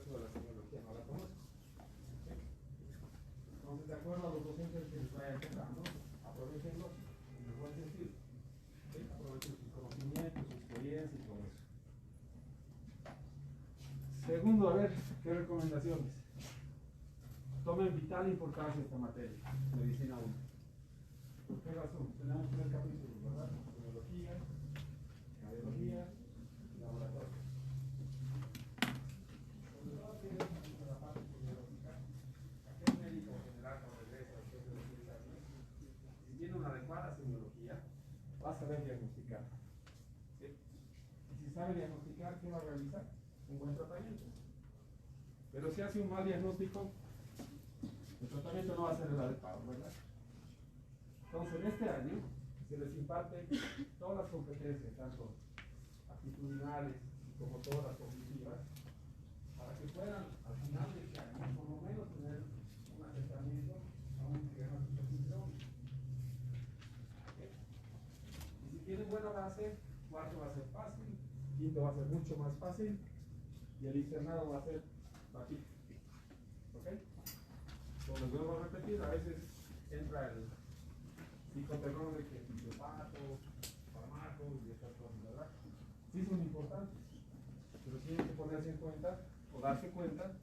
resto de la semiología no la conozco. ¿Sí? Entonces, de acuerdo a los docentes que les vayan tocando, aprovechenlos en el buen sentido. ¿Sí? Aprovechen sus conocimientos, su experiencia y todo eso. Segundo, a ver, ¿qué recomendaciones? Tomen vital importancia esta materia, medicina 1. ¿Por qué razón? Tenemos 3 capítulos, ¿verdad? Semiología, cardiología y laboratorio. Sobre todo si eres de la parte semiológica, aquel médico general cuando regresa después de los 6 años, si tiene una adecuada semiología, va a saber diagnosticar. ¿Sí? Y si sabe diagnosticar, ¿qué va a realizar? Un buen tratamiento. Pero si hace un mal diagnóstico, el tratamiento no va a ser el adecuado, ¿verdad? Entonces, en este año se les imparte todas las competencias, tanto actitudinales como todas las cognitivas, para que puedan, al final de este año, por lo menos tener un acercamiento a un diagnóstico sindrómico. ¿Okay? Y si tienen buena base, cuarto va a ser fácil, quinto va a ser mucho más fácil, y el internado va a ser bajito. ¿Ok? Como les vuelvo a repetir, a veces entra el psicoterror de que fisiopato, fármacos y estas cosas, ¿verdad? Sí son importantes, pero tienen que ponerse en cuenta o darse cuenta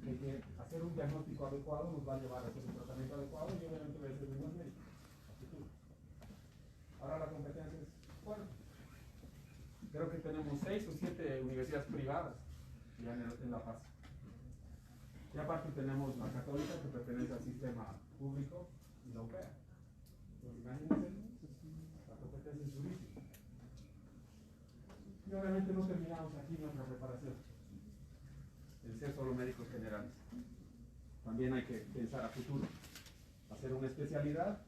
de que hacer un diagnóstico adecuado nos va a llevar a hacer un tratamiento adecuado y obviamente va a ser un buen médico. Ahora la competencia es, bueno, creo que tenemos 6 o 7 universidades privadas ya en La Paz. Y aparte tenemos la católica que pertenece al sistema público y la UPEA. Pues imagínense, la competencia es durísima. Y obviamente no terminamos aquí nuestra preparación. El ser solo médicos generales. También hay que pensar a futuro. Hacer una especialidad,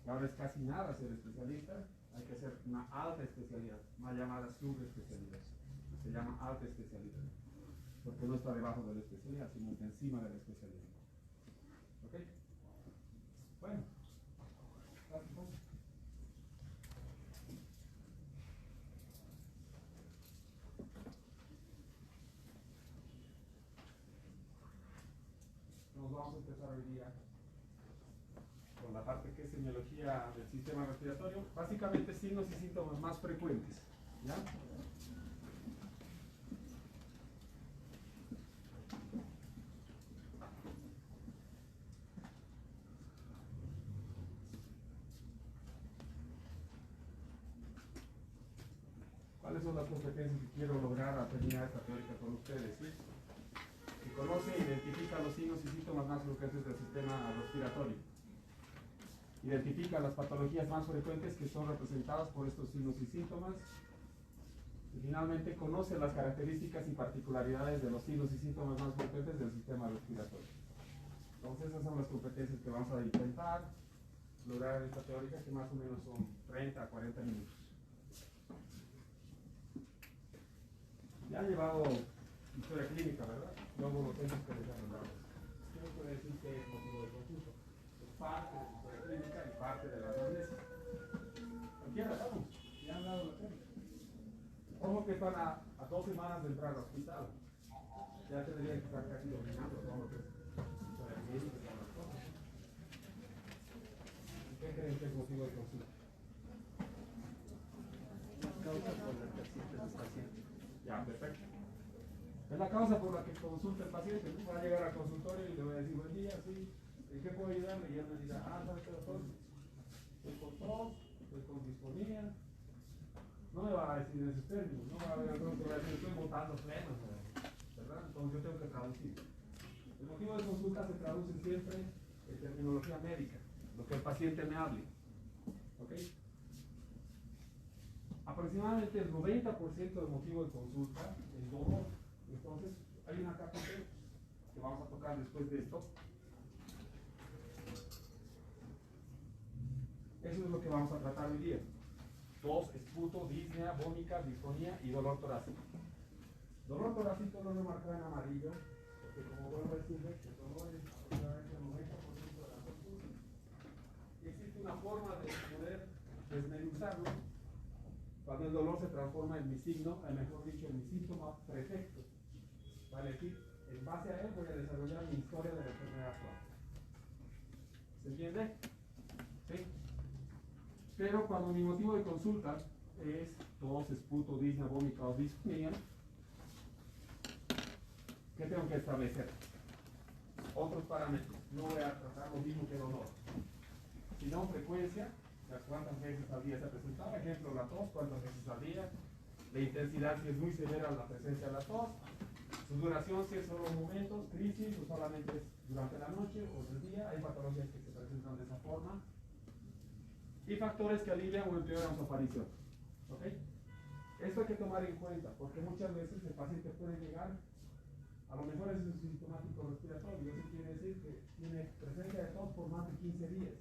que ahora es casi nada ser especialista, hay que hacer una alta especialidad, más llamada subespecialidad. Se llama alta especialidad. Porque no está debajo de la especialidad, sino encima de la especialidad. ¿Ok? Bueno. Nos vamos a empezar hoy día con la parte que es semiología del sistema respiratorio. Básicamente signos y síntomas más frecuentes. ¿Ya? ¿Cuáles son las competencias que quiero lograr al terminar esta teórica con ustedes? ¿Sí? Que conoce e identifica los signos y síntomas más frecuentes del sistema respiratorio. Identifica las patologías más frecuentes que son representadas por estos signos y síntomas. Y finalmente conoce las características y particularidades de los signos y síntomas más frecuentes del sistema respiratorio. Entonces esas son las competencias que vamos a intentar lograr en esta teórica, que más o menos son 30 a 40 minutos. Ya han llevado historia clínica, ¿verdad? Luego lo tenemos que desarrollar. ¿Quién puede decir qué es motivo de consulta? Es parte de la historia clínica y parte de la anamnesis. Cualquiera, vamos, ya han dado la técnica. Ojo que están a 2 semanas de entrar al hospital. Ya tendrían que estar casi dominando todo lo que es historia clínica y todas las cosas. ¿Qué creen que es motivo de consulta? La causa por la que asiste el paciente. Ya, perfecto. Es la causa por la que consulta el paciente, ¿no? Va a llegar al consultorio y le voy a decir, buen día, sí, ¿en qué puedo ayudarle? Y él me dirá, ¿sabes qué, doctor? Estoy con tos, estoy con disfonía. No me va a decir en esos términos, no va a ver, no, va a decir, estoy botando flemas, ¿verdad? Entonces yo tengo que traducir. El motivo de consulta se traduce siempre en terminología médica, lo que el paciente me hable. ¿Ok? Aproximadamente el 90% del motivo de consulta es dolor. Entonces, hay una capa que vamos a tocar después de esto. Eso es lo que vamos a tratar hoy día. Tos, esputo, disnea, vómita, disfonía y dolor torácico. Dolor torácico lo remarcado en amarillo, porque como vuelvo a decirles, el dolor es aproximadamente el 90% de la consulta. Y existe una forma de poder desmenuzarlo cuando el dolor se transforma en mi signo, mejor dicho, en mi síntoma prefecto. Vale, decir, en base a él voy a desarrollar mi historia de la enfermedad actual. ¿Se entiende? ¿Sí? Pero cuando mi motivo de consulta es tos, esputo, disnea, vómito o disfonía, ¿qué tengo que establecer? Otros parámetros. No voy a tratar lo mismo que dolor, sino frecuencia, cuántas veces al día se presentaba, ejemplo, la tos, cuántas veces al día, la intensidad si es muy severa la presencia de la tos, su duración si es solo momentos, crisis o solamente es durante la noche o del día, hay patologías que se presentan de esa forma, y factores que alivian o empeoran su aparición. ¿Ok? Esto hay que tomar en cuenta, porque muchas veces el paciente puede llegar, a lo mejor es un sintomático respiratorio, eso quiere decir que tiene presencia de tos por más de 15 días.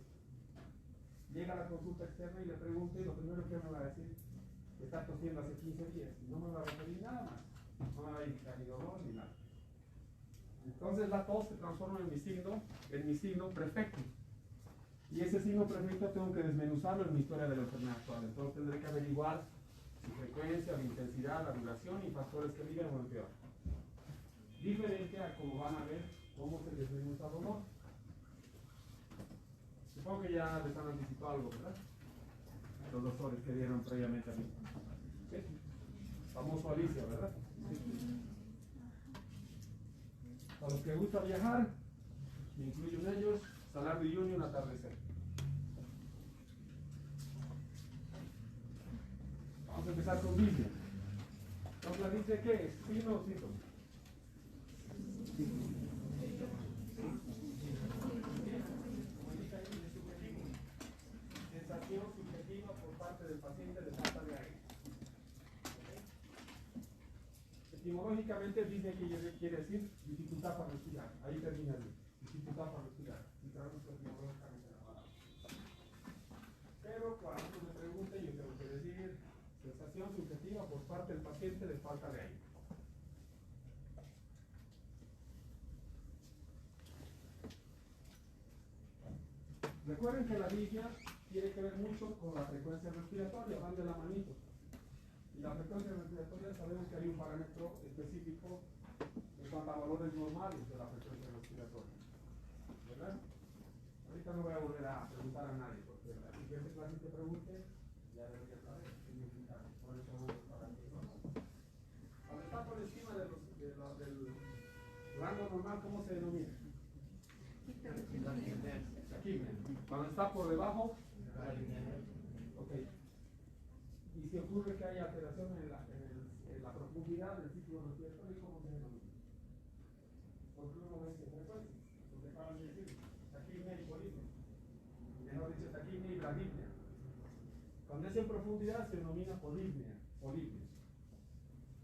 Llega a la consulta externa y le pregunto, y lo primero que me va a decir, está tosiendo hace 15 días, y no me va a referir nada más, no me va a indicar ni dolor ni nada. Entonces la tos se transforma en mi signo perfecto. Y ese signo perfecto tengo que desmenuzarlo en mi historia de la enfermedad actual. Entonces tendré que averiguar su frecuencia, la intensidad, la duración y factores que viven o empeoran. Diferente a como van a ver cómo se desmenuza dolor. Supongo que ya les han anticipado algo, ¿verdad? Los doctores que dieron previamente a mí. ¿Sí? Famoso Alicia, ¿verdad? Sí. A los que gusta viajar, me incluyo en ellos, Salar de Uyuni, un atardecer. Vamos a empezar con disnea. Entonces, ¿la disnea qué es? ¿Signo o síntoma? Sensación subjetiva por parte del paciente de falta de aire. Etimológicamente dice que quiere decir dificultad para respirar. Ahí termina bien. Dificultad para respirar. Y traduzco etimológicamente la palabra. Pero cuando me pregunte, yo tengo que decir sensación subjetiva por parte del paciente de falta de aire. Recuerden que la disnea tiene que ver mucho con la frecuencia respiratoria, van de la manito. Y la frecuencia respiratoria sabemos que hay un parámetro específico en cuanto a valores normales de la frecuencia respiratoria. ¿Verdad? Ahorita no voy a volver a preguntar a nadie, porque la siguiente clase que pregunte ya debería saber. Por eso voy a estar aquí. Cuando está por encima del rango normal, ¿cómo se denomina? Cuando está por debajo, ok. Y si ocurre que hay alteración en la profundidad del ciclo respiratorio, ¿cómo se denomina? Porque uno ve que frecuencia, porque acaban de decir taquipnea y polipnea. Mejor dicho, taquipnea y bradipnea. Cuando es en profundidad se denomina polipnea.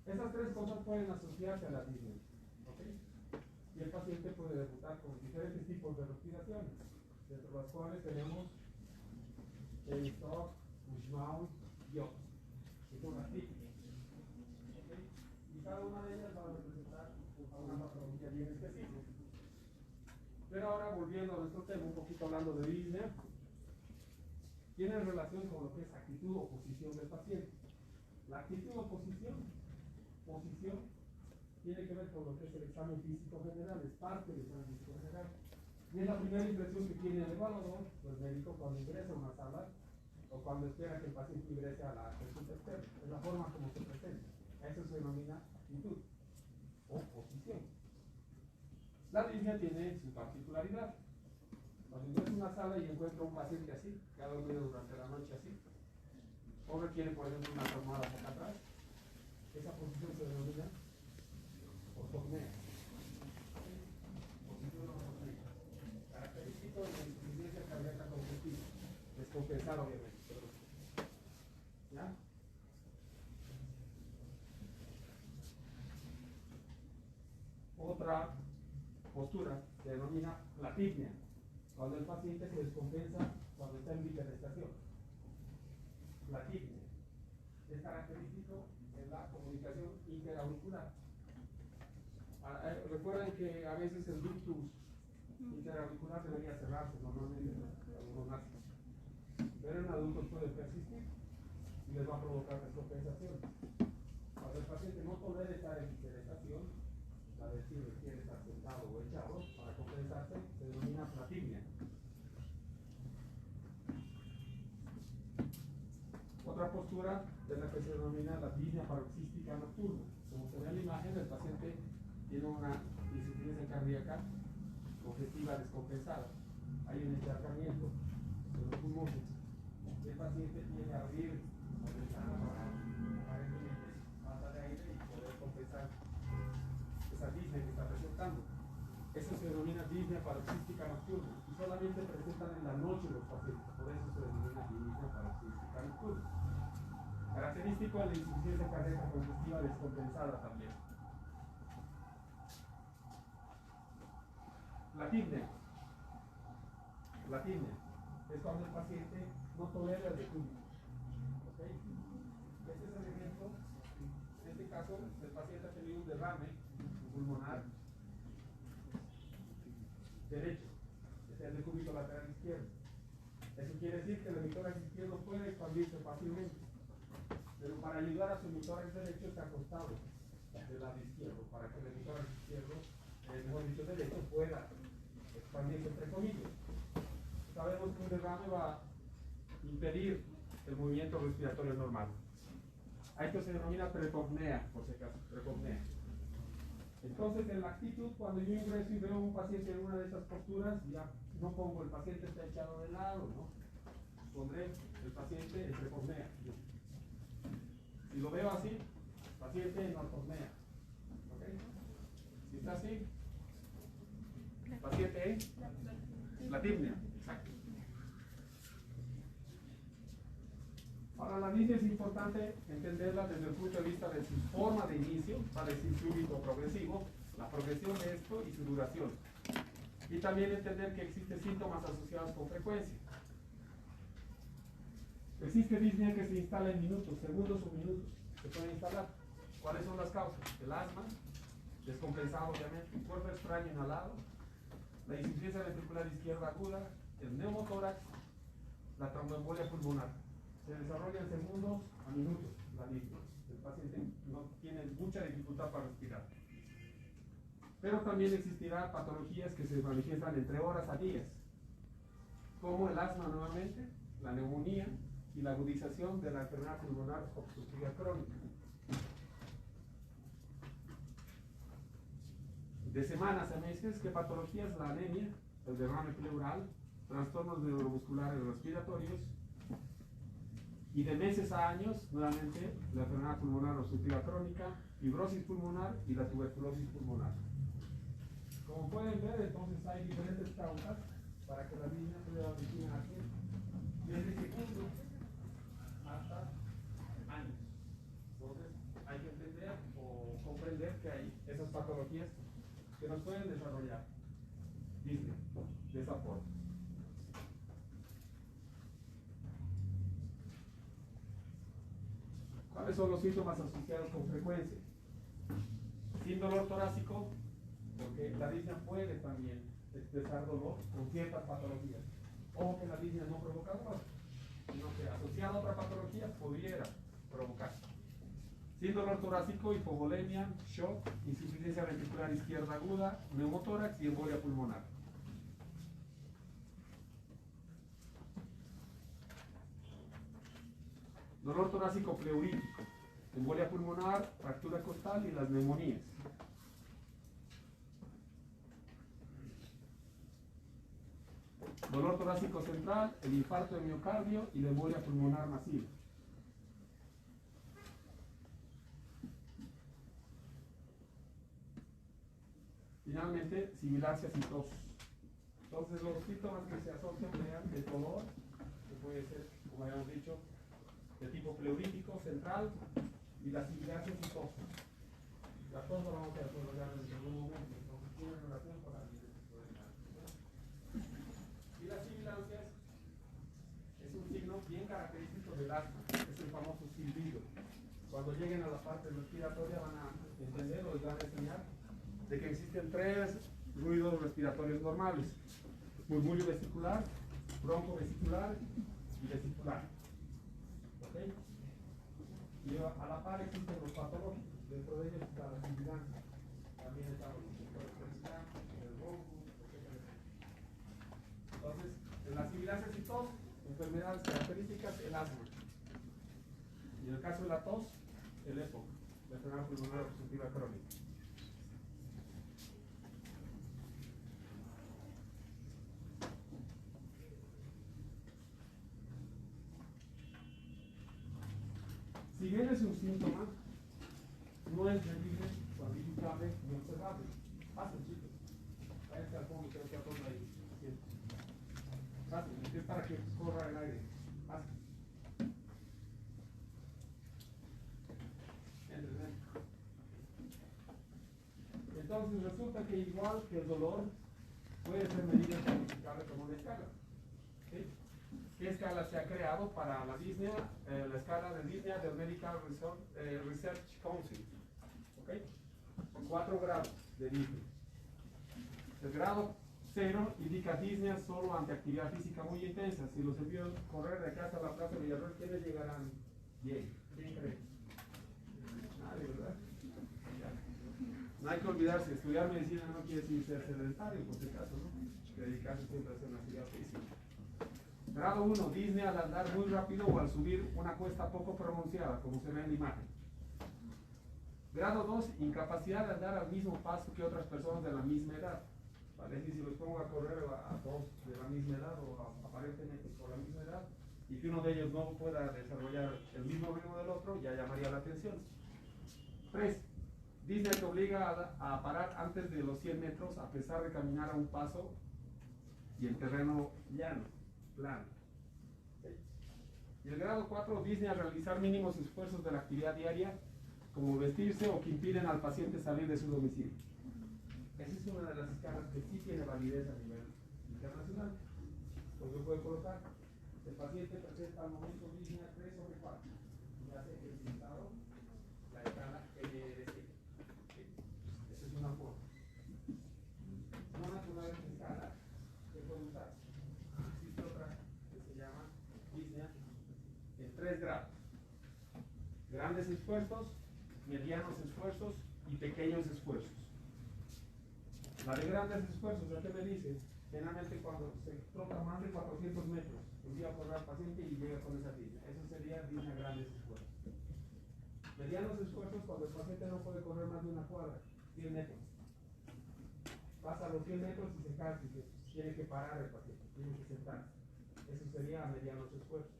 Esas tres cosas pueden asociarse a la disnea. ¿Okay? Y el paciente puede debutar con diferentes tipos de respiraciones, entre las cuales tenemos Tavistock, Bushmouth y otros, que son las típicas. ¿Okay? Y cada una de ellas va a representar a una patología bien específica. Pero ahora, volviendo a nuestro tema, un poquito hablando de disnea, tiene relación con lo que es actitud o posición del paciente. La actitud o posición tiene que ver con lo que es el examen físico general, es parte del examen físico general. Y es la primera impresión que tiene el evaluador, el médico, cuando ingresa a una sala o cuando espera que el paciente ingrese a la consulta externa. Es la forma como se presenta. Eso se denomina actitud o posición. La disnea tiene su particularidad. Cuando ingresa a una sala y encuentra un paciente así, que ha dormido durante la noche así, o requiere, por ejemplo, unas almohadas acá atrás, esa posición se denomina ortopnea. Posición ortopnea. Característico de la insuficiencia cardíaca congestiva. Descompensada, obviamente. ¿Ya? Otra postura se denomina platipnea, cuando el paciente se descompensa cuando está en hiperestación. Platipnea. Es característico en la comunicación interauricular. Recuerden que a veces el ductus interauricular debería cerrarse normalmente en los nazis. Pero en adultos puede persistir y les va a provocar descompensación. Cuando el paciente no tolera estar en hiperestación, la ver si requiere estar sentado o echado para compensarse, se denomina platimnia. Otra postura es la que se denomina la disnea paroxística nocturna. Como se ve en la imagen, el paciente tiene una insuficiencia cardíaca congestiva descompensada. Hay un encharcamiento en los pulmones. El paciente tiene que abrir la ventana para aparentemente falta de aire y poder compensar esa disnea que está presentando. Eso se denomina disnea paroxística nocturna y solamente presentan en la noche los pacientes, por eso se denomina disnea paroxística nocturna. Característico de la insuficiencia cardíaca congestiva descompensada también. La disnea es cuando el paciente no tolera el decúbito. ¿Okay? Este es el ejemplo. En este caso, el paciente ha tenido un derrame pulmonar derecho. Este es el decúbito lateral izquierdo. Eso quiere decir que el hemitórax izquierdo puede expandirse fácilmente. Pero para ayudar a su hemitórax derecho se ha acostado del lado izquierdo, para que el hemitórax izquierdo, mejor dicho derecho, pueda expandirse entre comillas. Sabemos que un derrame va a impedir el movimiento respiratorio normal. A esto se denomina prepopnea, por si acaso, prepopnea. Entonces, en la actitud, cuando yo ingreso y veo a un paciente en una de esas posturas, ya no pongo el paciente está echado de lado, ¿no? Pondré el paciente en prepopnea. Si lo veo así, paciente en ortopnea. ¿Ok? Si está así, paciente en platimnia. Exacto. Ahora, la disnea es importante entenderla desde el punto de vista de su forma de inicio, para decir súbito o progresivo, la progresión de esto y su duración. Y también entender que existen síntomas asociados con frecuencia. Existe disnea que se instala en minutos, segundos o minutos. Se puede instalar. ¿Cuáles son las causas? El asma, descompensado obviamente, un cuerpo extraño inhalado, la insuficiencia ventricular izquierda aguda, el neumotórax, la tromboembolia pulmonar. Se desarrolla en segundos a minutos la disnea. El paciente no tiene mucha dificultad para respirar. Pero también existirán patologías que se manifiestan entre horas a días, como el asma nuevamente, la neumonía y la agudización de la enfermedad pulmonar obstructiva crónica. De semanas a meses, ¿qué patologías? La anemia, el derrame pleural, trastornos neuromusculares respiratorios, y de meses a años, nuevamente, la enfermedad pulmonar obstructiva crónica, fibrosis pulmonar y la tuberculosis pulmonar. Como pueden ver, entonces hay diferentes causas para que la disnea pueda originarse desde segundos hasta años. Entonces, hay que entender o comprender que hay esas patologías que nos pueden desarrollar disnea de esa forma. ¿Cuáles son los síntomas asociados con frecuencia? Sin dolor torácico, porque la disnea puede también expresar dolor con ciertas patologías. Ojo que la disnea no provoca dolor, sino que asociada a otra patología pudiera provocar. Sin dolor torácico, hipovolemia, shock, insuficiencia ventricular izquierda aguda, neumotórax y embolia pulmonar. Dolor torácico pleurítico, embolia pulmonar, fractura costal y las neumonías. Dolor torácico central, el infarto de miocardio y la embolia pulmonar masiva. Finalmente, sibilancia citosis. Entonces, los síntomas que se asocian de dolor, que puede ser, como habíamos dicho, de tipo pleurítico central y la sibilancia citosis. La tos la vamos a desarrollar en algún momento, entonces tiene relación con la sibilancia. Y las sibilancias es un signo bien característico del asma, es el famoso silbido. Cuando lleguen a la parte respiratoria van a entender o les van a enseñar de que existen tres ruidos respiratorios normales: murmullo vesicular, bronco vesicular y vesicular. ¿Okay? Y a la par existen los patológicos, dentro de ellos está la sibilancia. La también estamos en el sector terciario, el ronco, etc. Entonces, en las sibilancias y tos, enfermedades características, el asma. Y en el caso de la tos, el EPOC, la enfermedad pulmonar obstructiva crónica. Si bien es un síntoma, no es medible, cuantificable ni observable. Pasen, chicos. Váyanse al fondo, creo que a todos ahí. Pasen, es para que corra el aire. Pasen. Entren. Entonces resulta que igual que el dolor puede ser medido y cuantificable como una escala. ¿Sí? ¿Qué escala se ha creado para la Disney? La escala de Disney del Medical Research Council. ¿Okay? 4 grados de Disney. El grado 0 indica Disney solo ante actividad física muy intensa. Si los envío correr de acá hasta la plaza de Villarreal, ¿quiénes llegarán bien? ¿Quién cree? Nadie, ¿verdad? No hay que olvidarse, estudiar medicina no quiere decir ser sedentario, por si acaso, ¿no? Que dedicarse siempre a hacer una actividad física. Grado 1, Disney al andar muy rápido o al subir una cuesta poco pronunciada, como se ve en la imagen. Grado 2, incapacidad de andar al mismo paso que otras personas de la misma edad. ¿Vale? Es decir, si los pongo a correr a dos de la misma edad o aparentemente por la misma edad y que uno de ellos no pueda desarrollar el mismo ritmo del otro, ya llamaría la atención. 3. Disney te obliga a parar antes de los 100 metros a pesar de caminar a un paso y en terreno llano, plano. ¿Okay? Y el grado 4, Disney a realizar mínimos esfuerzos de la actividad diaria, como vestirse o que impiden al paciente salir de su domicilio. Esa es una de las escalas que sí tiene validez a nivel internacional. Pues yo puedo colocar, el paciente presenta al momento Disney 3/4. Ya se ha utilizado la escala NRC. Esa es una forma. No natural escala que puede usar. Existe otra que se llama Disney en 3 grados. Grandes esfuerzos, medianos esfuerzos y pequeños esfuerzos. La de grandes esfuerzos, ¿ya qué me dice? Generalmente cuando se trota más de 400 metros, envía a correr al paciente y llega con esa Disney. Eso sería Disney grandes esfuerzos. Medianos esfuerzos cuando el paciente no puede correr más de una cuadra, 100 metros. Pasa los 100 metros y se cansa y tiene que parar el paciente, tiene que sentarse. Eso sería medianos esfuerzos.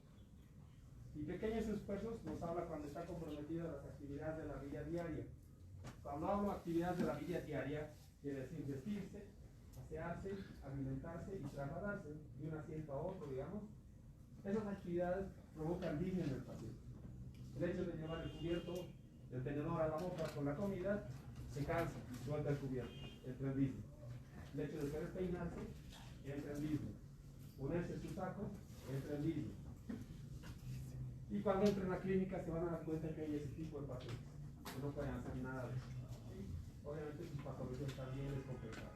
Y pequeños esfuerzos nos habla cuando está comprometida las actividades de la vida diaria. Cuando hablo de actividades de la vida diaria, quiere decir vestirse, pasearse, alimentarse y trasladarse de un asiento a otro, digamos. Esas actividades provocan Disney en el paciente. El hecho de llevar el cubierto, el tenedor a la boca con la comida, se cansa, suelta el cubierto, entra en Disney. El hecho de querer peinarse, entra en Disney. Ponerse su saco, entra en Disney. Y cuando entren en la clínica se van a dar cuenta que hay ese tipo de pacientes, que no pueden hacer nada de eso. ¿Sí? Obviamente sus patologías también les compensan.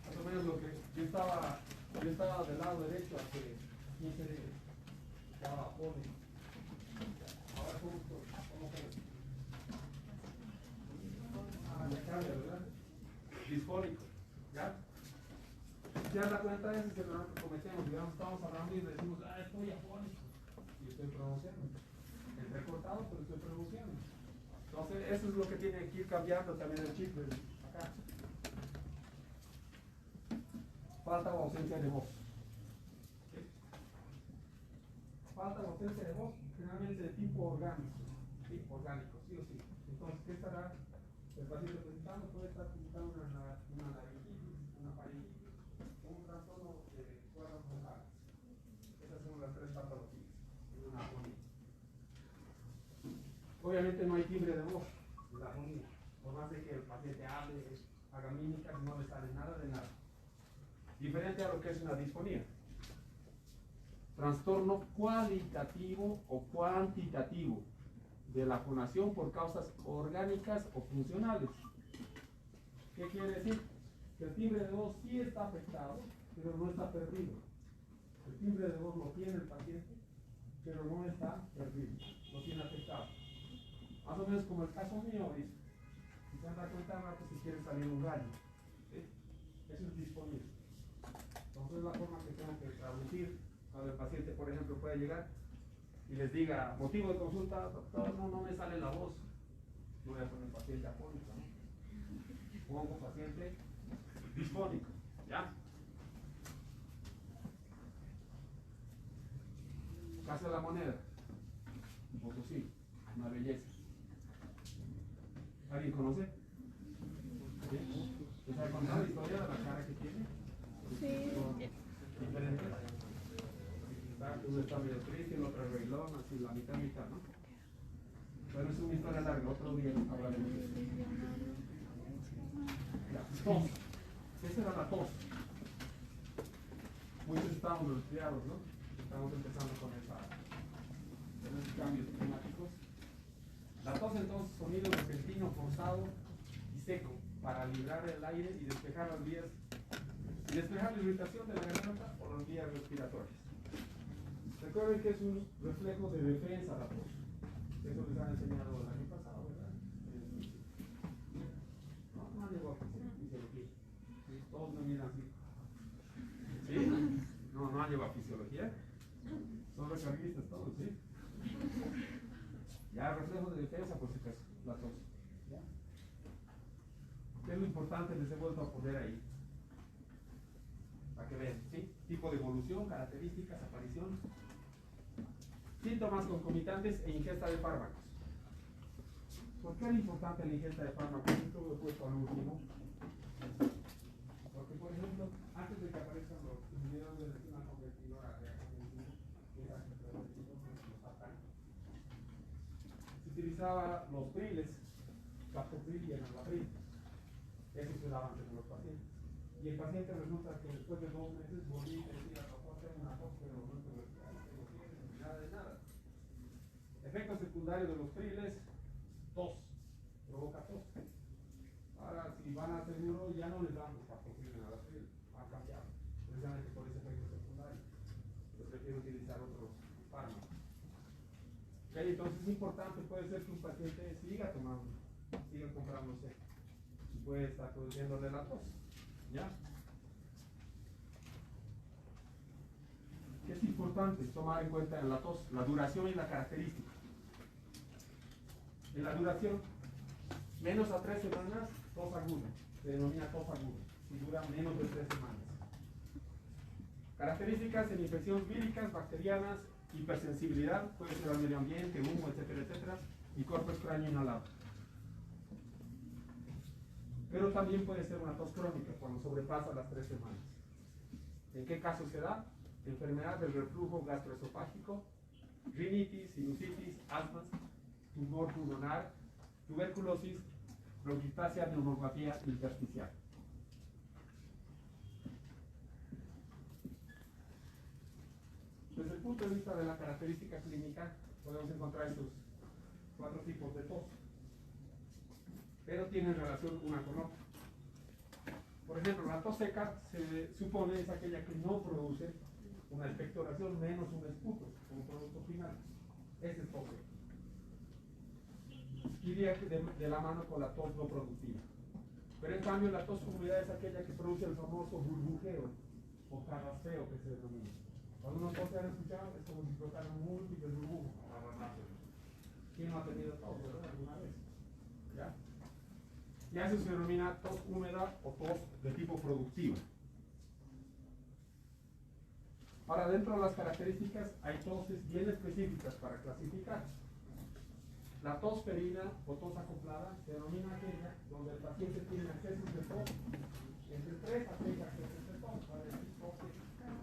Más o menos lo que yo estaba del lado derecho hace 15 días. Estaba pone. Ahora ¿cómo fue? Me cambia, ¿verdad? Disfónico. ¿Ya? Si das cuenta de ese es el error que cometemos, digamos, estamos hablando y decimos, estoy afónico, y estoy pronunciando. Es recortado, pero estoy pronunciando. Entonces, eso es lo que tiene que ir cambiando también el chip de acá. Falta o ausencia de voz. ¿Sí? Falta o ausencia de voz, generalmente de tipo orgánico. ¿Sí? Orgánico, sí o sí. Entonces, ¿qué estará el paciente presentando? Puede estar presentando una laringitis, una faringitis, un trastorno de cuerdas vocales. Esas son las 3 patologías de una afonía. Obviamente no hay timbre de voz en la afonía. Por más de que el paciente hable, haga mímicas, no le sale nada de nada. Diferente a lo que es una disfonía. Trastorno cualitativo o cuantitativo de la fonación por causas orgánicas o funcionales. ¿Qué quiere decir? Que el timbre de voz sí está afectado, pero no está perdido. El timbre de voz lo tiene el paciente, pero no está perdido, no tiene afectado. Más o menos como el caso mío ahorita. Si se dan cuenta, rato si quiere salir un gallo. ¿Sí? Eso es disponible. Entonces, la forma que tengo que traducir cuando el paciente, por ejemplo, puede llegar y les diga, motivo de consulta, doctor, no me sale la voz. No voy a poner paciente afónico, ¿no? Pongo paciente disfónico, ¿ya? Caso de la moneda, Potosí, una belleza. ¿Alguien conoce? ¿Sí? ¿Les ha contado la historia de la cara que tiene? Sí. Diferente. Uno está medio triste, el otro arreglón, así la mitad, ¿no? Pero es una historia larga, otro día hablaremos de eso. Ya, tos. Esa era la tos. Muchos estábamos resfriados, ¿no? Estamos empezando con esos cambios climáticos. La tos entonces, sonido repentino, forzado y seco, para librar el aire y despejar las vías, y despejar la irritación de la garganta o las vías respiratorias. Recuerden que es un reflejo de defensa la tos. Eso les han enseñado el año pasado, ¿verdad? No llegó a fisiología. Todos me miran así. ¿Sí? No han llevado a fisiología. Son recarguistas todos, ¿sí? Ya, reflejo de defensa, por si acaso, la tos. ¿Ya? ¿Qué es lo importante? Les he vuelto a poner ahí. Para que vean, ¿sí? Tipo de evolución, características, aparición. Síntomas concomitantes e ingesta de fármacos. ¿Por qué es importante la ingesta de fármacos? Esto lo he puesto al último. Porque, por ejemplo, antes de que aparezcan los inhibidores de la enzima convertidora de angiotensina, que era los ATAN, se utilizaba los priles, captopril y enalapril. Eso se daba antes a los pacientes. Y el paciente resulta que después de 2 meses volvía y decía, doctor, tengo una tos, pero no tengo nada de nada. Efectos secundarios de los priles, tos, provoca tos. Ahora, si van a seguro, ya no les damos captopril en la pril, ha cambiado, precisamente por ese efecto secundario. Yo prefiero utilizar otros fármacos. Okay, entonces es importante, puede ser que un paciente siga tomando, siga comprándose, y puede estar produciéndole la tos. ¿Ya? ¿Qué es importante tomar en cuenta en la tos? La duración y la característica. En la duración, menos a 3 semanas, tos aguda. Se denomina tos aguda, si dura menos de 3 semanas. Características en infecciones víricas, bacterianas, hipersensibilidad, puede ser al medio ambiente, humo, etcétera, etcétera, y cuerpo extraño inhalado. Pero también puede ser una tos crónica cuando sobrepasa las 3 semanas. ¿En qué caso se da? Enfermedad del reflujo gastroesofágico, rinitis, sinusitis, asmas, tumor pulmonar, tuberculosis, bronquiectasia, neumopatía intersticial. Desde el punto de vista de la característica clínica, podemos encontrar estos 4 tipos de tos, pero tienen relación una con otra. Por ejemplo, la tos seca se supone es aquella que no produce una expectoración menos un esputo como producto final. Ese es tos seca. Iría de la mano con la tos no productiva. Pero en cambio la tos húmeda es aquella que produce el famoso burbujeo o carraspeo que se denomina. Cuando uno tose, han escuchado, es como si flotaran múltiples burbujas. ¿Quién no ha tenido tos, verdad? ¿Alguna vez? ¿Ya? Y eso se denomina tos húmeda o tos de tipo productiva. Ahora, dentro de las características hay toses bien específicas para clasificar. La tos ferina o tos acoplada se denomina aquella donde el paciente tiene accesos de tos entre 3 a 6 accesos de tos, para decir tos de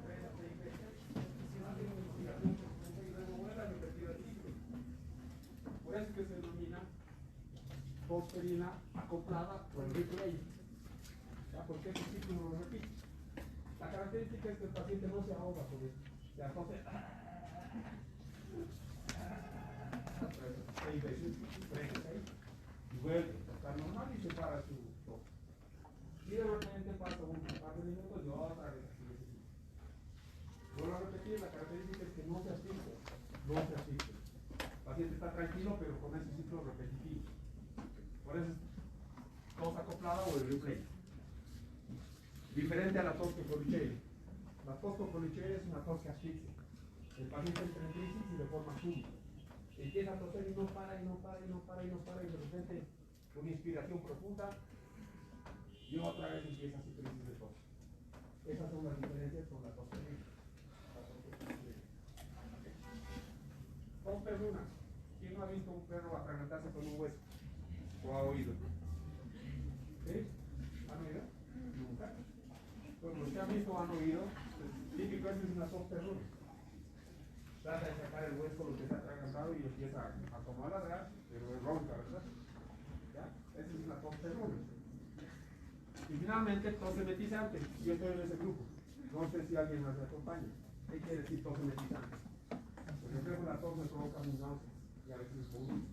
3 a 6 veces, si no tiene investigación que se conseguir remover la repetida ciclo. Por eso que se denomina tos ferina acoplada o el replay. ¿Ya? Porque ese ciclo no lo repite. La característica es que el paciente no se ahoga con esto. Se atose 6 veces, 3 a 6, y vuelve a estar normal y se para su tos. Y de repente pasa un par de minutos y otra vez así necesita. Vuelvo a repetir, la característica es que no se asfixia, no no se asiste. El paciente está tranquilo, pero con ese ciclo repetitivo. Por eso es tos acoplada o el replay. Diferente a la tos colicea. La tos colicea es una tos que asfixia. El paciente entra en crisis y de forma súbita. Empieza a toser y no para, y no para, y no para, y no para, y de repente, una inspiración profunda, y otra vez empieza su crisis de tos. Esas son las diferencias con la tos clínica. Tos perruna. ¿Quién no ha visto un perro atragantarse con un hueso? ¿O ha oído? ¿Sí? ¿Han oído? Nunca. Pues los que han visto o han oído, pues, típico, eso es una tos perruna. Trata de sacar el hueso lo que se ha atragantado y empieza a como a ladrar, pero es ronca, ¿verdad? ¿Ya? Esa es una tos perruna. Y finalmente, tos emetizante. Yo estoy en ese grupo. No sé si alguien más me acompaña. ¿Qué quiere decir tos emetizante? Por ejemplo, la tos me provoca mis náuseas y a veces vomito.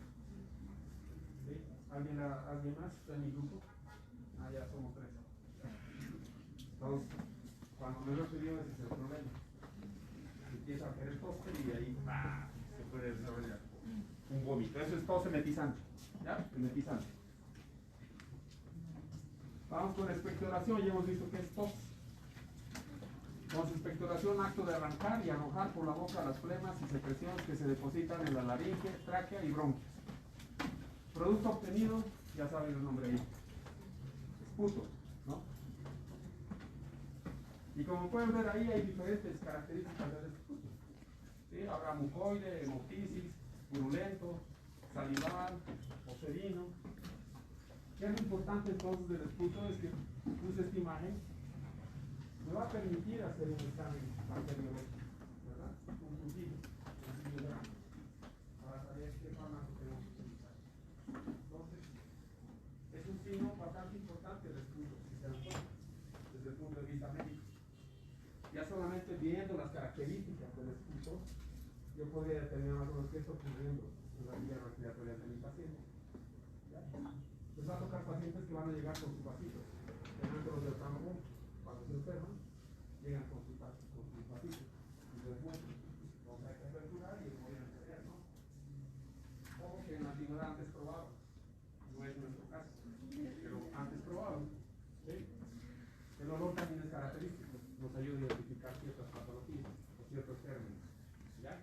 ¿Sí? ¿Alguien más está en mi grupo? Ah, ya somos 3. Entonces, cuando me lo pidió, ese es el problema. Empieza a querer toser y ahí se puede desarrollar un vómito. Eso es tos emetizante. ¿Ya? Emetizante. Vamos con expectoración, ya hemos visto que es tos. Entonces, expectoración, acto de arrancar y arrojar por la boca las flemas y secreciones que se depositan en la laringe, tráquea y bronquios. Producto obtenido, ya saben el nombre ahí. Esputo, ¿no? Y como pueden ver ahí, hay diferentes características del esputo. ¿Sí? Habrá mucoide, hemoptisis, purulento, salival, oserino. ¿Qué es lo importante entonces del esputo? Es que puse esta imagen, me va a permitir hacer un examen bacteriológico, ¿verdad? Un cultivo grande, para saber qué fármaco tenemos que utilizar. Entonces, es un signo bastante importante el esputo, si se dan cuenta, desde el punto de vista médico. Ya solamente viendo las características del esputo, yo podría determinar más o menos qué está ocurriendo en la vía respiratoria de mi paciente. ¿Ya? Les va a tocar pacientes que van a llegar con su vasito. Generalmente los del campo, cuando se enferman, llegan con sus vasitos. Y después, donde hay que aperturar y voy a encender, ¿no? O que en la antigüedad antes probaban. No es nuestro caso, pero antes probaban. ¿Sí? El olor también es característico. Nos ayuda a identificar ciertas patologías o ciertos términos. ¿Ya?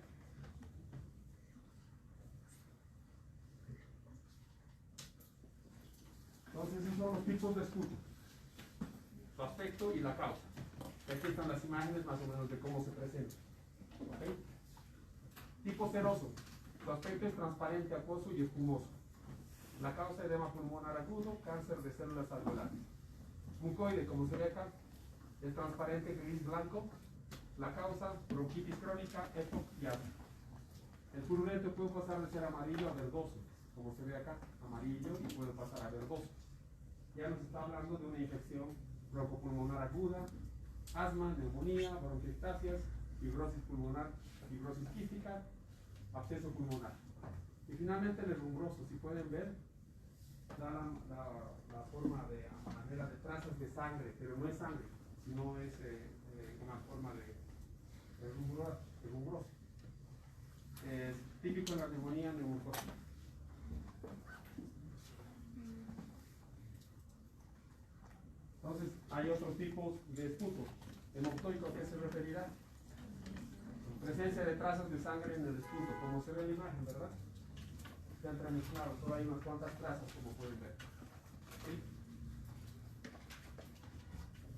Entonces, esos son los tipos de esputo. Su aspecto y la causa. Aquí están las imágenes más o menos de cómo se presenta. ¿Okay? Tipo seroso. Su aspecto es transparente, acuoso y espumoso. La causa, edema pulmonar agudo, cáncer de células alveolares. Mucoide, como se ve acá, es transparente, gris, blanco. La causa, bronquitis crónica, EPOC y asma. El purulento puede pasar de ser amarillo a verdoso, como se ve acá, amarillo, y puede pasar a verdoso. Ya nos está hablando de una infección broncopulmonar aguda, asma, neumonía, bronquiectasias, fibrosis pulmonar, fibrosis quística, absceso pulmonar. Y finalmente el rumbroso, si pueden ver, da la forma de manera de trazas de sangre, pero no es sangre, sino es una forma de rumbroso. Es típico en la neumonía neumocócica. Entonces, hay otros tipos de esputo. Hemoptoico, ¿a qué se referirá? Presencia de trazas de sangre en el esputo, como se ve en la imagen, ¿verdad? Está entremezclado, solo hay unas cuantas trazas, como pueden ver. ¿Sí?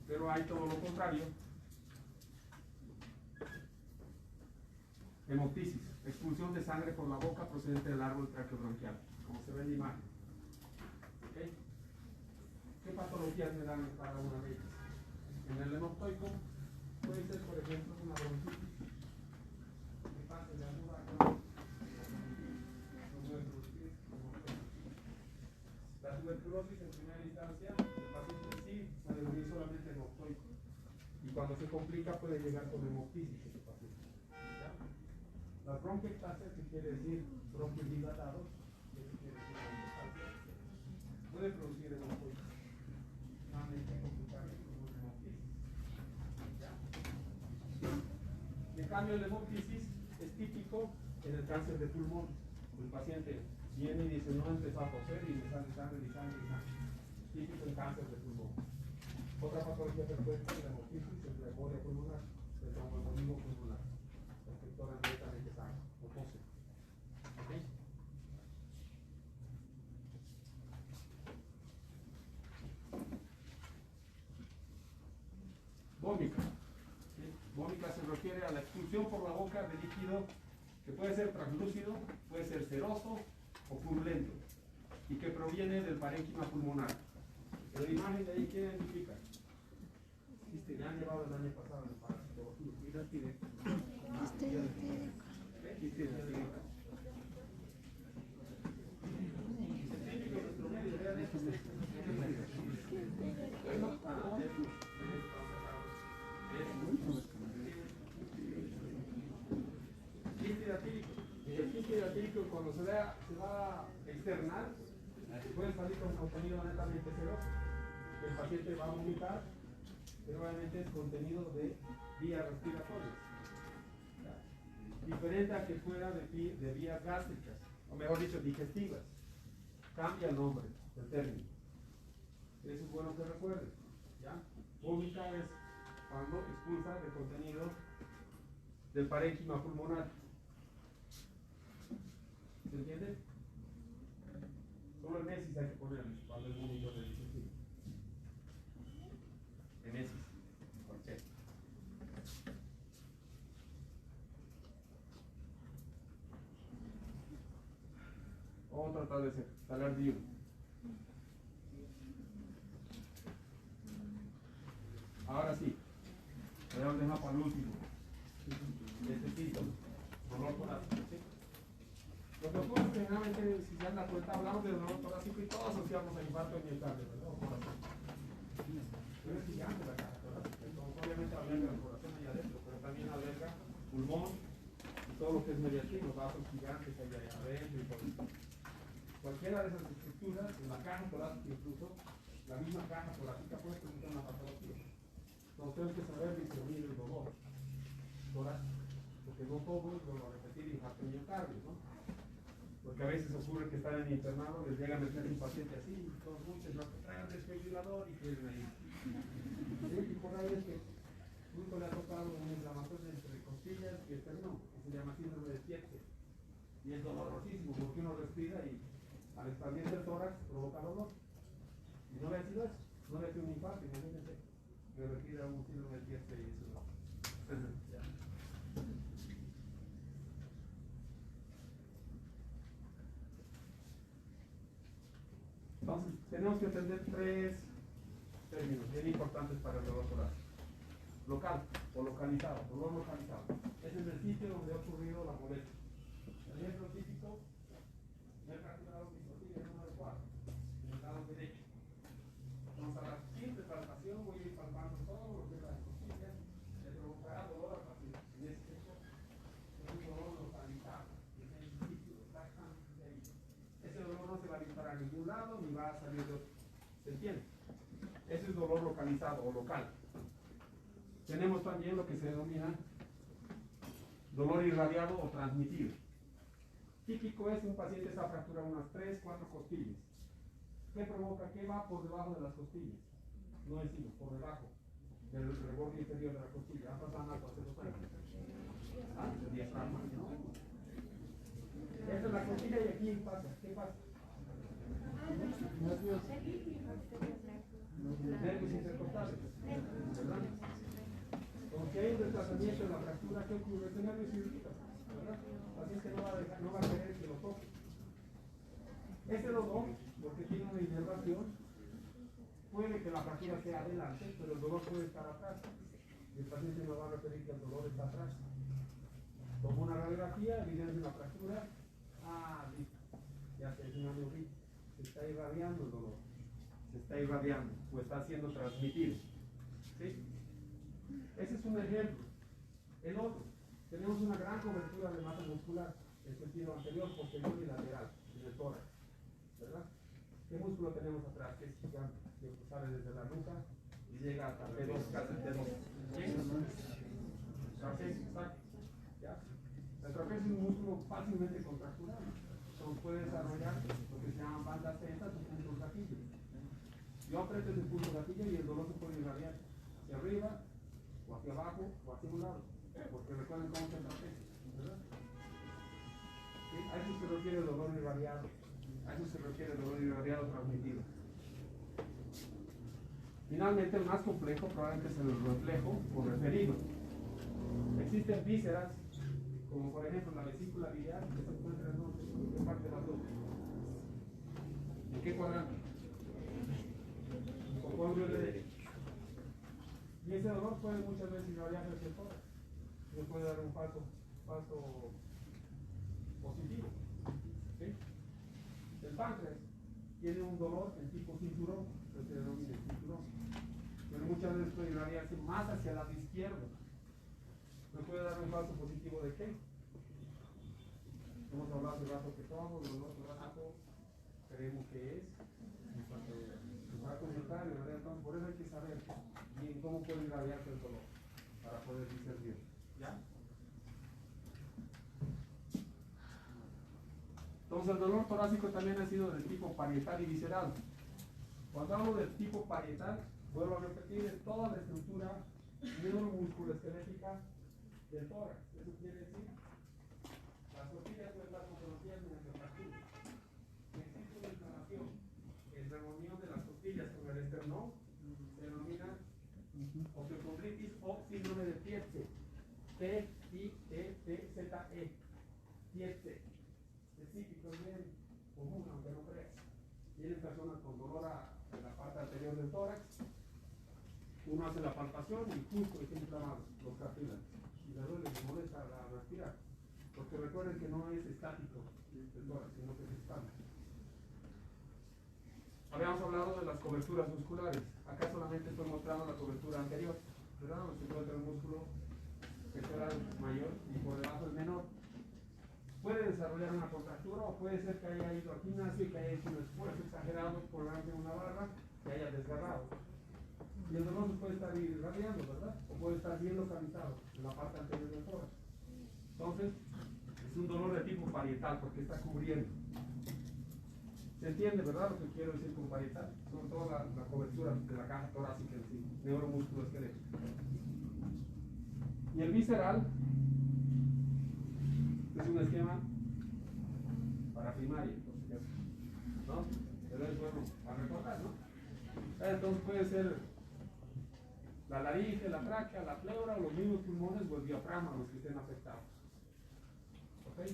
Pero hay todo lo contrario. Hemoptisis, expulsión de sangre por la boca procedente del árbol traqueobronquial, como se ve en la imagen. ¿Okay? ¿Qué patologías me dan cada una de ellas? En el hemoptoico puede ser, por ejemplo, una bronquitis que pase de aguda a crónica. La tuberculosis en primera instancia, el paciente sí puede venir solamente hemoptoico y cuando se complica puede llegar con hemoptisis ese paciente. ¿Ya? Las bronquiectasias, que quiere decir bronquios dilatados, ¿qué quiere decir bronquiectasia? Puede producir hemoptoico. Finalmente complicarse con una hemoptisis. ¿Ya? En cambio, el hemoptisis es típico En el cáncer de pulmón, el paciente viene y dice, no empezó a toser y me sale sangre y sangre y sangre. Típico en cáncer de pulmón. Otra patología frecuente es la hemoptisis, es la embolia pulmonar, el tromboembolismo pulmonar. La infectora directamente sangre, o tose. ¿Ok? Vómica. ¿Sí? Vómica se refiere a la expulsión por la boca de líquido que puede ser translúcido, puede ser ceroso o purulento y que proviene del parénquima pulmonar. La imagen de ahí, ¿qué identifica? Me han llevado el año pasado en parasitología. El quiste hidratílico cuando se va externar puede salir con contenido netamente seroso. El paciente va a vomitar, pero obviamente es contenido de vías respiratorias. Diferente a que fuera de vías gástricas, o mejor dicho, digestivas. Cambia el nombre del término. Eso es bueno que recuerden. ¿Ya? Vomitar es cuando expulsa de contenido del parénquima pulmonar. ¿Se entiende? Solo el mesis hay que ponerle cuando es vómito de digestivo. Emesis. ¿Por qué? Vamos a tratar de sacar de uno. Ahora sí, voy a dejar para el último. Necesito dolor torácico. ¿Sí? Los doctores generalmente, si se dan cuenta, hablamos de dolor torácico y todos asociamos a infarto de miocardio, ¿verdad? O corazón. Pero es gigante la caja torácica. Entonces, obviamente alberga el corazón allá adentro, pero también alberga pulmón y todo lo que es mediastino, los vasos gigantes allá adentro y todo eso. Cualquiera de esas estructuras, en la caja torácica incluso, la misma caja torácica puede presentar una patología. Entonces tenemos que saber discernir el dolor torácico, porque no todo es lo repetir infarto de miocardio, ¿no? Porque a veces ocurre que están en internado, les llega a meter un paciente así, todos muchos lo traen desfibrilador y quieren ahí. ¿Sí? Y por ahí es que nunca le ha tocado una inflamación entre costillas y esternón, que se llama síndrome de Tietze. Y es dolorosísimo porque uno respira y al expandirse el tórax provoca dolor. Y no le ha sido eso, no le ha sido un infarto, imagínense, que respira un síndrome de Tietze y eso no. Entonces, tenemos que entender tres términos bien importantes para el dolor torácico. Local o localizado, dolor localizado. Ese es el sitio donde ha ocurrido la molestia. El ejemplo típico, me he fracturado mi costilla número 4, en el lado derecho. Vamos a la simple palpación, voy a ir palpando todo lo que es la costilla, le provocará dolor al paciente. En este caso, es un dolor localizado, que es el sitio exactamente ahí. Ese dolor no se va a disparar a ningún lado ni va a salir de otro. ¿Se entiende? Ese es dolor localizado o local. Tenemos también lo que se denomina dolor irradiado o transmitido. Típico es un paciente se ha fracturado unas 3, 4 costillas. ¿Qué provoca? ¿Qué va por debajo de las costillas? No encima, por debajo del reborde inferior de la costilla. ¿Ha pasado algo hace 2 años? ¿Ah? El diafragma, ¿no? Esa es la costilla y aquí pasa. ¿Qué pasa? Nervios intercostales, ¿verdad? Porque hay un desplazamiento de la fractura que ocurre, este nervio se irrita, ¿verdad? Así es que no va a querer que lo toque. Ese dolor, porque tiene una inervación, puede que la fractura sea adelante, pero el dolor puede estar atrás. El paciente no va a referir que el dolor está atrás. Toma una radiografía, evidencia una fractura, listo, ya se es una neurita. Se está irradiando el dolor, se está irradiando o está siendo transmitido. ¿Sí? Ese es un ejemplo. El otro, tenemos una gran cobertura de masa muscular en sentido anterior, posterior y lateral, en el tórax, ¿verdad? ¿Qué músculo tenemos atrás? Que es gigante, que sale desde la nuca y llega hasta el T2, casi el T2. ¿Sí? Exacto. ¿Ya? El trapecio es un músculo fácilmente contracturable. Entonces puede desarrollar lo que se llaman bandas tensas o puntos gatillo. Yo aprieto ese punto gatillo y el dolor se puede irradiar hacia arriba, o hacia abajo, o hacia un lado. Porque recuerden cómo se trapecio, ¿verdad? ¿Sí? A eso se refiere dolor irradiado. A eso se refiere dolor irradiado transmitido. Finalmente, el más complejo probablemente es el reflejo o referido. Existen vísceras, como por ejemplo la vesícula biliar, que se encuentra en qué parte de la boca. ¿En qué cuadrante? Hipocondrio derecho. Y ese dolor puede muchas veces irradiarse hacia el tórax. Le puede dar un paso positivo. ¿Sí? El páncreas tiene un dolor en tipo cinturón, que se denomina cinturón. Pero muchas veces puede irradiarse más hacia el lado izquierdo. ¿Me puede dar un paso positivo de qué? Hemos hablado hace rato que todo el dolor torácico creemos que es infarto miocardio, ¿verdad? Entonces, por eso hay que saber bien cómo puede irradiarse el dolor para poder discernir. ¿Ya? Entonces, el dolor torácico también ha sido del tipo parietal y visceral. Cuando hablo del tipo parietal, vuelvo a repetir, es toda la estructura neuromusculoesquelética del tórax. Eso quiere decir, las costillas pueden estar comprometidas mediante fractura. Si existe una inflamación en reunión de las costillas con el esternón, se denomina osteocondritis o síndrome de Tietze. T-I-E-T-Z-E. Tietze. Es típico, es bien común, aunque no creas. Tienen personas con dolor en la parte anterior del tórax. Uno hace la palpación y justo está inflamado los cartílagos. Y le duele, le molesta a respirar. Porque recuerden que no es estático el tórax, sino que es estable. Habíamos hablado de las coberturas musculares. Acá solamente estoy mostrando la cobertura anterior, ¿verdad? Donde se encuentra el músculo pectoral mayor y por debajo el menor. Puede desarrollar una contractura o puede ser que haya ido al gimnasio y que haya hecho un esfuerzo exagerado por delante de una barra, que haya desgarrado. Y el dolor se puede estar irradiando, ¿verdad? O puede estar bien localizado en la parte anterior del tórax. Entonces, es un dolor de tipo parietal porque está cubriendo. ¿Se entiende, verdad, lo que quiero decir con parietal? Son toda la cobertura de la caja torácica en sí, neuromusculoesquelética. Y el visceral es un esquema paraprimario, ¿no? Pero es bueno para recordar, ¿no? Entonces puede ser la laringe, la tráquea, la pleura, o los mismos pulmones o el diafragma los que estén afectados. ¿Ok?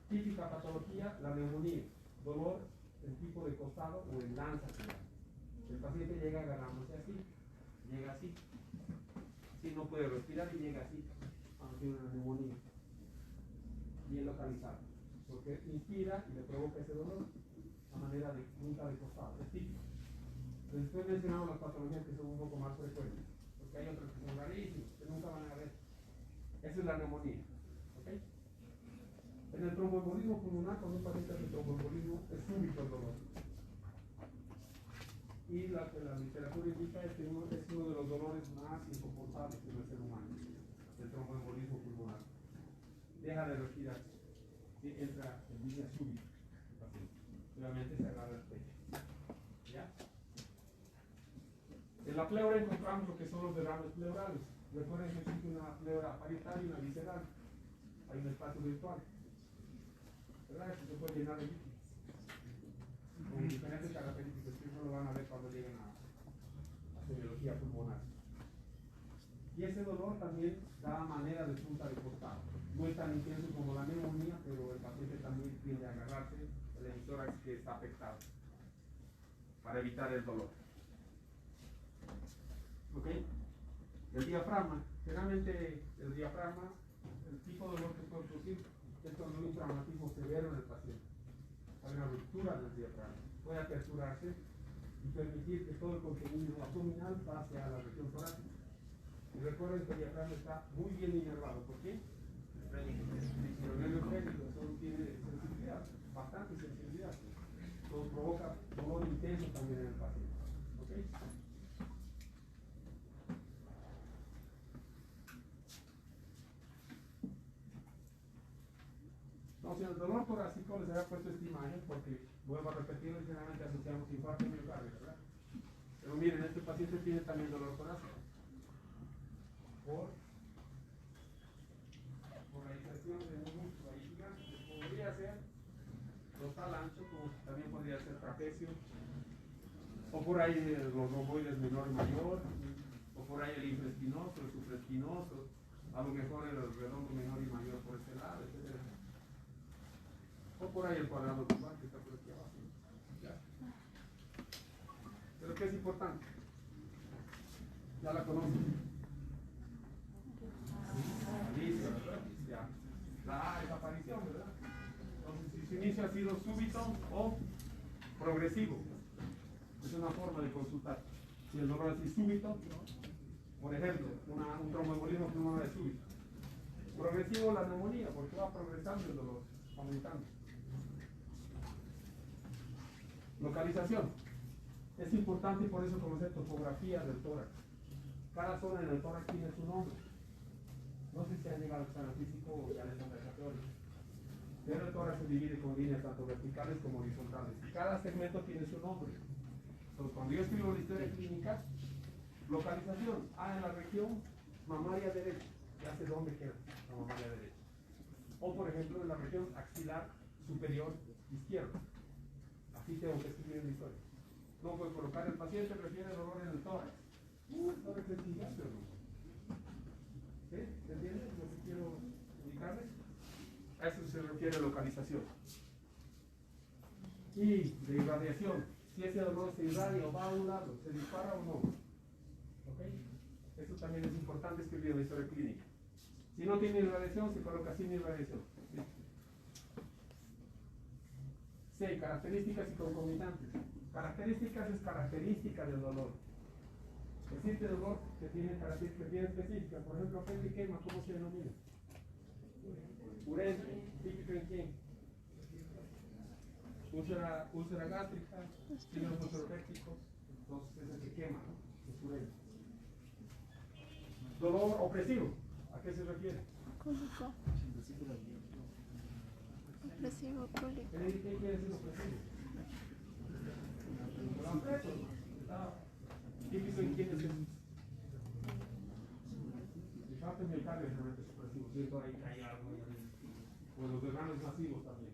Típica patología, la neumonía. Dolor en tipo de costado o en lanza. El paciente llega agarrándose así, llega así. Si no puede respirar y llega así, cuando tiene una neumonía. Bien localizado. Porque inspira y le provoca ese dolor a manera de punta de costado. Es típico. Después mencionamos las patologías que son un poco más frecuentes, porque hay otras que son rarísimas, que nunca van a ver. Esa es la neumonía. ¿Okay? En el tromboembolismo pulmonar, cuando un paciente hace tromboembolismo, es súbito el dolor. Y la literatura indica es que es uno de los dolores más insoportables en el ser humano, el tromboembolismo pulmonar. Deja de respirar, entra en línea súbita el paciente. Realmente se agarra el pecho. ¿Ya? En la pleura encontramos lo que son los derrames pleurales. Recuerden que existe una pleura parietal y una visceral. Hay un espacio virtual, ¿verdad? Que se puede llenar de líquidos con diferentes características que eso lo van a ver cuando lleguen a semiología pulmonar. Y ese dolor también da manera de punta de costado. No es tan intenso como la neumonía, pero el paciente también tiende a agarrarse el hemistórax que está afectado para evitar el dolor. ¿Ok? El diafragma. Generalmente el diafragma, el tipo de dolor que puede producir es cuando hay un traumatismo severo en el paciente. Hay una ruptura del diafragma. Puede aperturarse y permitir que todo el contenido abdominal pase a la región torácica. Y recuerden que el diafragma está muy bien inervado. ¿Por qué? El nervio frénico tiene sensibilidad, bastante sensibilidad. Entonces provoca dolor intenso también en el paciente. ¿Ok? Entonces, el dolor torácico les había puesto esta imagen porque, vuelvo a repetirlo, generalmente asociamos infarto y miocardio, ¿verdad? Pero miren, este paciente tiene también dolor torácico. Por la inserción de un músculo ahí gigante. Podría ser dorsal ancho, como también podría ser trapecio, o por ahí los romboides menor y mayor, o por ahí el infraespinoso, el supraespinoso, a lo mejor el redondo menor y mayor por este lado, etc. O por ahí el cuadrado lumbar que está por aquí abajo. ¿Ya? Pero ¿qué es importante? Ya la conocen. Alicia, ¿verdad? Ya. La desaparición, ¿verdad? Entonces, si su inicio ha sido súbito o progresivo, es una forma de consultar. Si el dolor así súbito, por ejemplo, un tromboembolismo pulmonar súbito. Progresivo la neumonía, porque va progresando el dolor, aumentando. Localización. Es importante y por eso conocer topografía del tórax. Cada zona en el tórax tiene su nombre. No sé si han llegado al examen físico o ya les han dejado. Pero el tórax se divide con líneas tanto verticales como horizontales. Y cada segmento tiene su nombre. Entonces, cuando yo escribo la historia clínica, localización, en la región mamaria derecha, ya sé dónde queda la mamaria derecha. O, por ejemplo, en la región axilar superior izquierda. Así tengo que escribir la historia. No puedo colocar el paciente refiere dolor en el tórax. El tórax es gigante, ¿no? ¿Sí? ¿Se entiende lo que quiero indicarles? A eso se refiere localización. Y de irradiación. Si ese dolor se irradia o va a un lado, ¿se dispara o no? ¿Ok? Eso también es importante escribir en la historia clínica. Si no tiene irradiación, se coloca sin irradiación. ¿Sí? C. Características y concomitantes. Características es característica del dolor. Existe dolor que tiene características bien específicas. Por ejemplo, frente quema, ¿cómo se denomina? Urente. ¿Típico en quién? Úlcera gástrica, signos ulcerofécticos, entonces es el que quema, ¿no? Es urente. Dolor opresivo, ¿a qué se refiere? Cólico. Opresivo, cólico. ¿Qué quiere decir opresivo? Típico en quién es el infarto miocardio realmente es opresivo, ¿cierto? Ahí hay algo ahí adentro. O los derrames masivos también,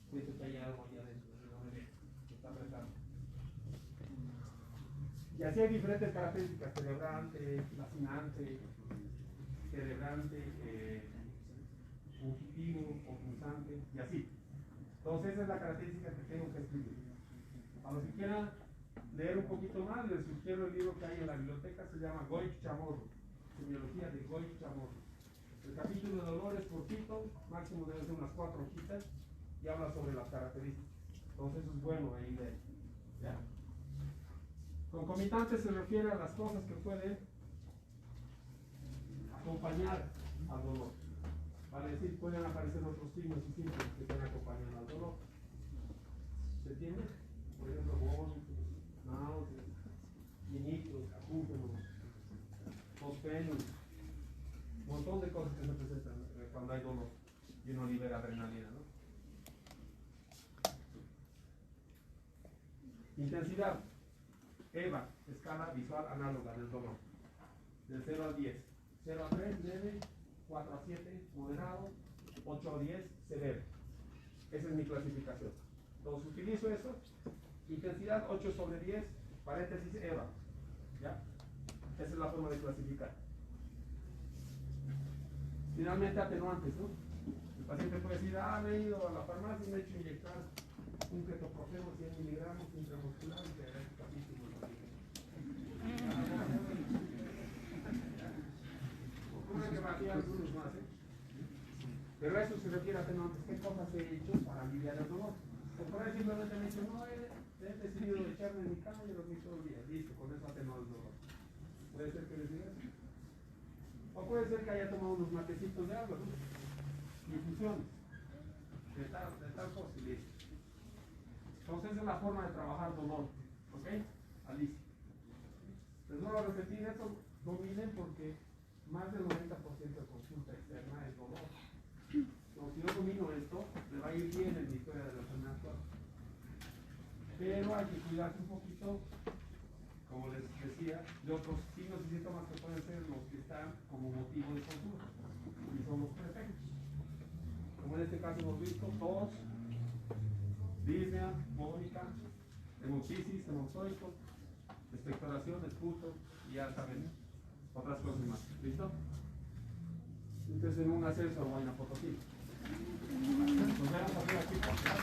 siento que hay algo ahí adentro, que está apretando. Y así hay diferentes características: celebrante, lacinante, celebrante, fugitivo o punzante, y así. Entonces esa es la característica que tengo que escribir. A los que quieran leer un poquito más, les sugiero el libro que hay en la biblioteca, se llama Goich Chamorro, Semiología de Goich Chamorro. El capítulo de dolor es cortito, máximo debe ser unas 4 hojitas, y habla sobre las características. Entonces eso es bueno ahí leer. ¿Ya? Concomitante se refiere a las cosas que pueden acompañar al dolor. Vale decir, pueden aparecer otros signos y síntomas que pueden acompañar al dolor. ¿Se entiende? Por ejemplo, vómitos, náuseas, initos, acúfenos, fosfenos, un montón de cosas que se presentan cuando hay dolor y uno libera adrenalina, ¿no? Intensidad. EVA, escala visual análoga del dolor. Del 0 al 10. 0 a 3, leve. 4 a 7, moderado. 8 a 10, severo. Esa es mi clasificación. Entonces utilizo eso. Intensidad 8 sobre 10, paréntesis EVA. ¿Ya? Esa es la forma de clasificar. Finalmente, atenuantes, ¿no? El paciente puede decir, me he ido a la farmacia y me he hecho inyectar un ketoprofeno 100 miligramos intramuscular y te haré el capítulo. Ocurre que varía algunos más, ¿eh? Pero eso se refiere a atenuantes. ¿Qué cosas he hecho para aliviar el dolor? O por ahí simplemente me dice, no, he decidido echarme en mi cama y dormir todo el día. Listo, con eso atenúa el dolor. Puede ser que les diga eso. O puede ser que haya tomado unos matecitos de agua, ¿no? Infusiones de tal cosa y listo. Entonces esa es la forma de trabajar dolor. ¿Ok? Alicia. Les voy a repetir esto, dominen porque más del 90% de consulta externa es dolor. Entonces, si yo domino esto, le va a ir bien en la historia de la enfermedad actual. Pero hay que cuidarse un poquito, como les decía, de otros signos y síntomas que pueden ser los que están como motivo de consulta, y son los prefectos. Como en este caso hemos visto, tos, disnea, mónica, hemoptisis, hemoptoicos, expectoración, esputo y ya saben otras cosas más. ¿Listo? Entonces en un ascenso o en la fotosíntesis. Nos vemos aquí.